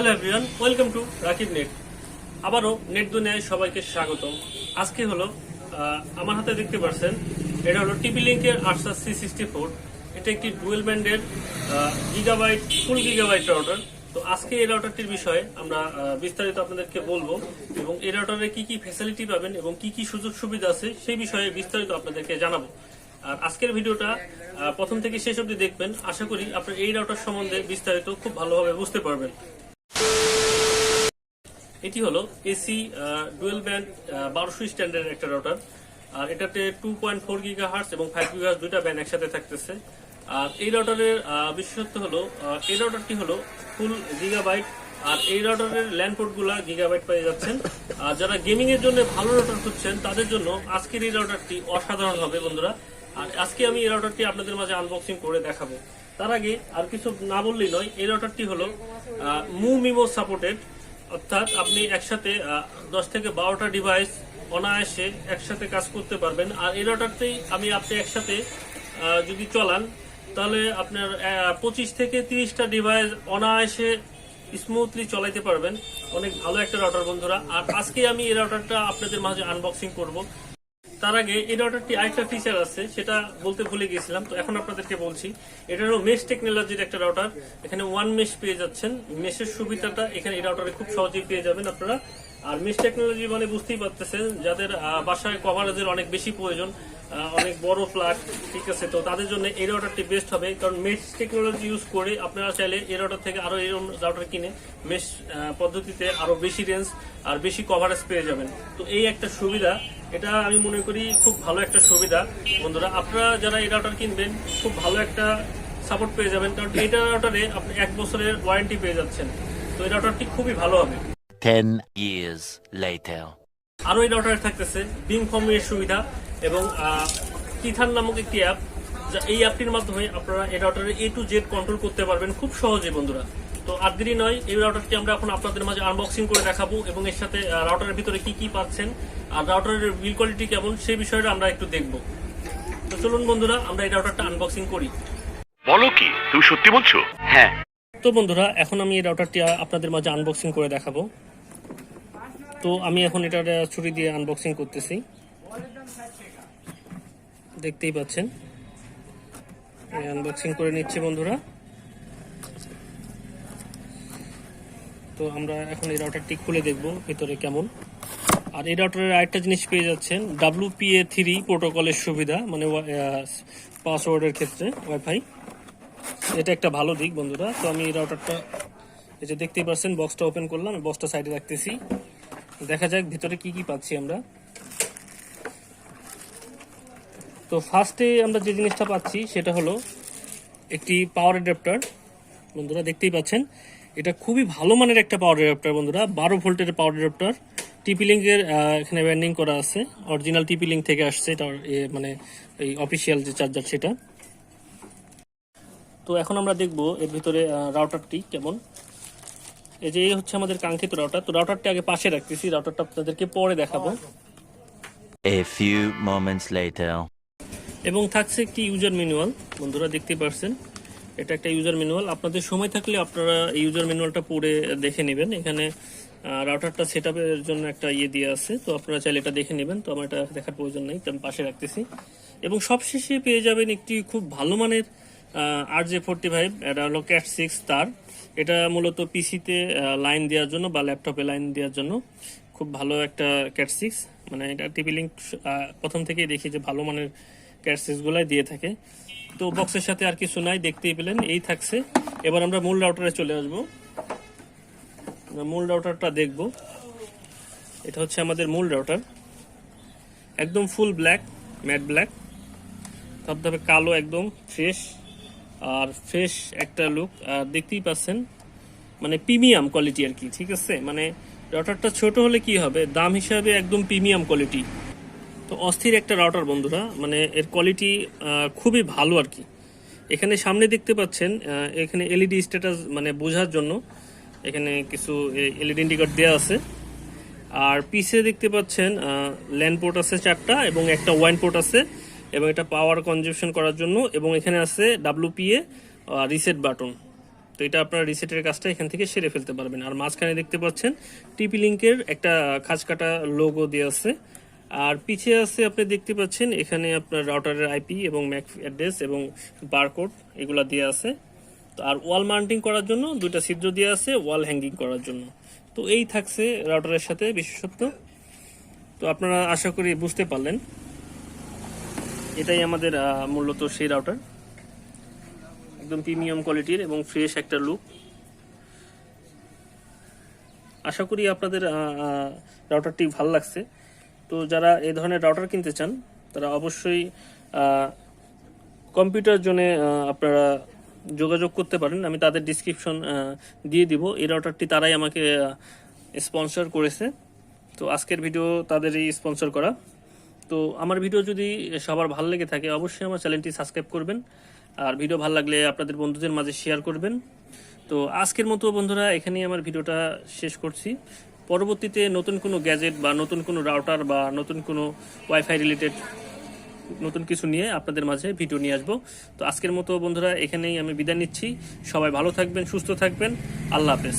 Hello everyone, welcome to Rakib net. আবারও net দুনিয়ায় সবাইকে স্বাগতম। আজকে হলো আমার হাতে দেখতে পাচ্ছেন, এটা হলো টিপিলিংকের আরসাস C64। এটা একটি ডুয়েল ব্যান্ডের ফুল গিগাবাইট রাউটার। তো আজকে এই রাউটারটির বিষয়ে আমরা বিস্তারিত আপনাদেরকে বলবো এবং এই রাউটারে কি কি ফ্যাসিলিটি পাবেন এবং কি কি সুযোগ সুবিধা আছে সেই বিষয়ে বিস্তারিত আপনাদেরকে জানাবো। আর আজকের ভিডিওটা প্রথম থেকে শেষ অবধি দেখবেন। আশা করি আপনার এই রাউটার সম্বন্ধে বিস্তারিত খুব ভালোভাবে বুঝতে পারবেন। এটি হলো এসি ডুয়েল ব্যান্ড 1200 স্ট্যান্ডার্ডের একটা রাউটার। আর এটাতে 2.4 গিগাহার্টজ এবং 5 গিগাহার্টজ দুইটা ব্যান্ড একসাথে থাকতেছে। আর এই রাউটারের বিশেষত্ব হলো এই রাউটারটি হলো ফুল গিগাবাইট। আর এই রাউটারের ল্যান্ড পোর্ট গুলা গিগাবাইট পেয়ে যাচ্ছেন। আর যারা গেমিং এর জন্য ভালো রাউটার খুঁজছেন তাদের জন্য আজকের এই রাউটারটি অসাধারণ হবে বন্ধুরা। আর আজকে আমি এই রাউটারটি আপনাদের মাঝে আনবক্সিং করে দেখাবো। তার আগে আর কিছু না বললেই নয়, এই রাউটারটি হলো মিমো সাপোর্টেড, অর্থাৎ আপনি একসাথে 10 থেকে 12টা ডিভাইস অনায়াসে একসাথে কাজ করতে পারবেন। আর এই রাউটারতেই আপনি একসাথে যদি চলান তাহলে আপনার 25 থেকে 30টা ডিভাইস অনায়াসে স্মুথলি চলাইতে পারবেন। অনেক ভালো একটা রাউটার বন্ধুরা। আর আজকে আমি এই রাউটারটা আপনাদের মাঝে আনবক্সিং করব। তার আগে এই রাউটারটি আরেকটা ফিচার আছে, সেটা বলতে ভুলে গিয়েছিলাম, তো এখন আপনাদেরকে বলছি। এটা হলো মেশ টেকনোলজির একটা রাউটার। এখানে ওয়ান মেশ পেয়ে যাচ্ছেন। মেশের সুবিধাটা এখানে এই রাউটারে খুব সহজেই পেয়ে যাবেন আপনারা। আর মেশ টেকনোলজি মানে বুঝতেই পারতেছেন, যাদের বাসায় কভারেজের অনেক বেশি প্রয়োজন, অনেক বড় ফ্ল্যাট, ঠিক আছে, তো তাদের জন্য এই রাউটারটি বেস্ট হবে। কারণ মেশ টেকনোলজি ইউজ করে আপনারা চাইলে এই রাউটার থেকে আরো এরকম রাউটার কিনে মেশ পদ্ধতিতে আরো বেশি রেঞ্জ আর বেশি কভারেজ পেয়ে যাবেন। তো এই একটা সুবিধা, এটা আমি মনে করি খুব ভালো একটা সুবিধা বন্ধুরা। আপনারা যারা এই রাউটার কিনবেন খুব ভালো একটা সাপোর্ট পেয়ে যাবেন, কারণ এই রাউটারে আপনি 1 বছরের ওয়ারেন্টি পেয়ে যাচ্ছেন। তো এই রাউটারটি খুবই ভালো হবে। 10 years later. আরো এই রাউটারে থাকতেছে বিং ফর্মের সুবিধা এবং কিথার নামক একটি অ্যাপ, যা এই অ্যাপটির মাধ্যমে আপনারা এই রাউটারে A to Z কন্ট্রোল করতে পারবেন খুব সহজে বন্ধুরা। তো আর দেরি নয়, এই রাউটারটি আমরা এখন আপনাদের মাঝে আনবক্সিং করে দেখাবো এবং এর সাথে রাউটারের ভিতরে কি কি পাচ্ছেন আর রাউটারের বিল কোয়ালিটি কেমন সেই বিষয়টা আমরা একটু দেখব। তো চলুন বন্ধুরা, আমরা এই রাউটারটা আনবক্সিং করি। বলো কি, তুমি সত্যি বলছো? হ্যাঁ। তো বন্ধুরা, এখন আমি এই রাউটারটি আপনাদের মাঝে আনবক্সিং করে দেখাবো। তো আমি এখন এটা ছুরি দিয়ে আনবক্সিং করতেছি, দেখতেই পাচ্ছেন। আনবক্সিং করে নিচ্ছি বন্ধুরা। তো আমরা এখন এই রাউটারটি খুলে দেখব ভিতরে কেমন। আর এই রাউটারের আরেকটা জিনিস পেয়ে যাচ্ছেন, WPA3 প্রোটোকলের সুবিধা, মানে পাসওয়ার্ডের ক্ষেত্রে ওয়াইফাই। এটা একটা ভালো দিক বন্ধুরা। তো আমি এই রাউটারটা, এই যে দেখতেই পাচ্ছেন, বক্সটা ওপেন করলাম, বক্সটা সাইডে রাখতেছি। দেখা যাক ভিতরে কি কি পাচ্ছি আমরা। তো ফার্স্টে আমরা যে জিনিসটা পাচ্ছি সেটা হলো একটি পাওয়ার অ্যাডাপ্টার বন্ধুরা, দেখতেই পাচ্ছেন। এটা খুবই ভালো মানের একটা পাওয়ার অ্যাডাপ্টার বন্ধুরা, 12 ভোল্টের পাওয়ার অ্যাডাপ্টার। টিপিলিংকের এখানে ব্যান্ডিং করা আছে, অরিজিনাল টিপিলিংক থেকে আসছে এটা, মানে এই অফিসিয়াল যে চার্জার সেটা। তো এখন আমরা দেখব এর ভিতরে রাউটারটি কেমন। এই যে এই হচ্ছে আমাদের কাঙ্ক্ষিত রাউটার। তো রাউটারটি আগে পাশে রাখতেছি, রাউটারটা আপনাদেরকে পরে দেখাবো। A few moments later. এবং থাকছে একটি ইউজার ম্যানুয়াল বন্ধুরা, দেখতে পাচ্ছেন। এটা একটা ইউজার ম্যানুয়াল। আপনাদের সময় থাকলে আপনারা এই ইউজার ম্যানুয়ালটা পড়ে দেখে নেবেন। এখানে রাউটারটা সেটআপের জন্য একটা দিয়ে আছে, তো আপনারা চাইলে এটা দেখে নেবেন। তো আমার এটা দেখার প্রয়োজন নেই, তো আমি পাশে রাখতেছি। এবং সবশেষে পেয়ে যাবেন একটি খুব ভালো মানের RJ45, এটা হলো Cat 6 তার। এটা মূলত পিসিতে লাইন দেওয়ার জন্য বা ল্যাপটপে লাইন দেওয়ার জন্য খুব ভালো একটা Cat 6। মানে এটা টিপিলিংক প্রথম থেকেই দেখি যে ভালো মানের Cat 6 গুলাই দিয়ে থাকে। তো বক্সের সাথে আর কিছু নাই, দেখতেই পেলেন, এই থাকছে। এবার আমরা মূল রাউটারে চলে আসবো, মূল রাউটারটা দেখব। এটা হচ্ছে আমাদের মূল রাউটার, একদম ফুল ব্ল্যাক, ম্যাট ব্ল্যাক, ধবধবে কালো, একদম ফ্রেশ আর ফ্রেশ একটা লুক। আর দেখতেই পাচ্ছেন, মানে প্রিমিয়াম কোয়ালিটি আর কি, ঠিক আছে। মানে রাউটারটা ছোট হলে কি হবে, দাম হিসাবে একদম প্রিমিয়াম কোয়ালিটি। তো অস্থির একটা রাউটার বন্ধুরা, মানে এর কোয়ালিটি খুবই ভালো আর কি। এখানে সামনে দেখতে পাচ্ছেন, এখানে এলইডি স্ট্যাটাস মানে বোঝার জন্য এখানে কিছু এলইডি ইন্ডিকেটর দেওয়া আছে। আর পিছে দেখতে পাচ্ছেন ল্যান্ড পোর্ট আছে 4টা এবং একটা ওয়াইন পোর্ট আছে, এবং এটা পাওয়ার কনজাম্পশন করার জন্য। এবং এখানে আছে WPA রিসেট বাটন। তো এটা আপনারা রিসেটের কাজটা এখান থেকে সেরে ফেলতে পারবেন। আর মাঝখানে দেখতে পাচ্ছেন টিপি-লিঙ্কের একটা খাঁজ কাটা লোগো দেওয়া আছে। আর পিছিয়ে আছে আপনি দেখতে পাচ্ছেন এখানে আপনার রাউটারের আইপি এবং ম্যাক অ্যাড্রেস এবং বারকোড এগুলা দেওয়া আছে। তো আর ওয়াল মাউন্টিং করার জন্য দুইটা ছিদ্র দেওয়া আছে ওয়াল হ্যাঙ্গিং করার জন্য। তো এই থাকছে রাউটারের সাথে বিশেষত্ব। তো আপনারা আশা করি বুঝতে পারলেন, এটাই আমাদের মূলত সেই রাউটার, একদম প্রিমিয়াম কোয়ালিটির এবং ফ্রেশ একটা লুক। আশা করি আপনাদের রাউটারটি ভালো লাগছে। তো যারা এই ধরনের রাউটার কিনতে চান তারা অবশ্যই কম্পিউটার জোনে আপনারা যোগাযোগ করতে পারেন, আমি তাদের ডিসক্রিপশন দিয়ে দিব। এই রাউটারটি তারাই আমাকে স্পন্সর করেছে। তো আজকের ভিডিও তাদেরই স্পন্সর করা। তো আমার ভিডিও যদি সবার ভালো লেগে থাকে অবশ্যই আমার চ্যানেলটি সাবস্ক্রাইব করবেন, আর ভিডিও ভালো লাগলে আপনাদের বন্ধুদের মাঝে শেয়ার করবেন। তো আজকের মতো বন্ধুরা এখানেই আমার ভিডিওটা শেষ করছি। পরবর্তীতে নতুন কোনো গ্যাজেট বা নতুন কোনো রাউটার বা নতুন কোনো ওয়াইফাই রিলেটেড নতুন কিছু নিয়ে আপনাদের মাঝে ভিডিও নিয়ে আসবো। তো আজকের মতো বন্ধুরা এখানেই আমি বিদায় নিচ্ছি। সবাই ভালো থাকবেন, সুস্থ থাকবেন। আল্লাহ হাফেজ।